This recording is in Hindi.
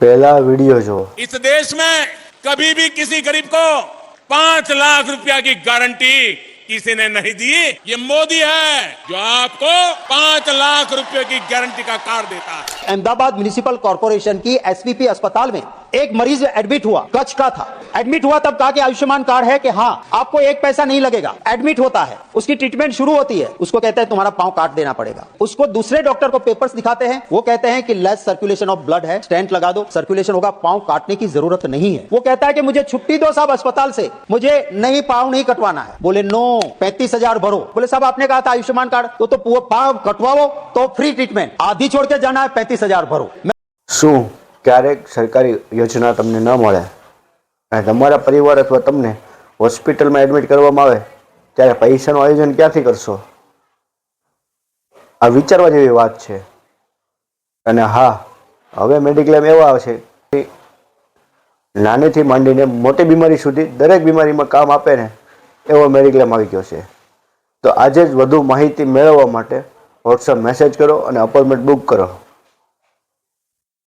पहला वीडियो जो इस देश में कभी भी किसी गरीब को 5 लाख रुपया की गारंटी किसी ने नहीं दी। ये मोदी है जो आपको 5 लाख रुपए की गारंटी का कार्ड देता है। अहमदाबाद म्युनिसिपल कॉर्पोरेशन की एसवीपी अस्पताल में एक मरीज एडमिट हुआ, कच्छ का था। एडमिट हुआ तब कहा कि आयुष्मान कार्ड है कि हाँ आपको एक पैसा नहीं लगेगा। एडमिट होता है, उसकी ट्रीटमेंट शुरू होती है, उसको कहते हैं तुम्हारा पांव काट देना पड़ेगा। उसको दूसरे डॉक्टर को पेपर्स दिखाते हैं, वो कहते हैं कि लेस सर्कुलेशन ऑफ ब्लड है, स्टेंट लगा दो, सर्कुलेशन होगा, पांव काटने की जरूरत नहीं है। वो कहता है कि मुझे छुट्टी दो साहब अस्पताल से, मुझे नहीं पांव नहीं कटवाना है। बोले नो, 35,000 भरो। बोले साहब आपने कहा था आयुष्मान कार्ड, तो पांव कटवाओ तो फ्री ट्रीटमेंट, आधी छोड़ के जाना है, 35,000 भरो। શું ક્યારેક સરકારી યોજના તમને ન મળે અને તમારા પરિવાર અથવા તમને હોસ્પિટલમાં એડમિટ કરવામાં આવે ત્યારે પૈસાનું આયોજન ક્યાંથી કરશો? આ વિચારવા જેવી વાત છે. અને હા, હવે મેડિક્લેમ એવા આવશે કે નાનીથી માંડીને મોટી બીમારી સુધી દરેક બીમારીમાં કામ આપે ને એવો મેડિક્લેમ આવી ગયો છે. તો આજે જ વધુ માહિતી મેળવવા માટે વોટ્સઅપ મેસેજ કરો અને અપોઇન્ટમેન્ટ બુક કરો.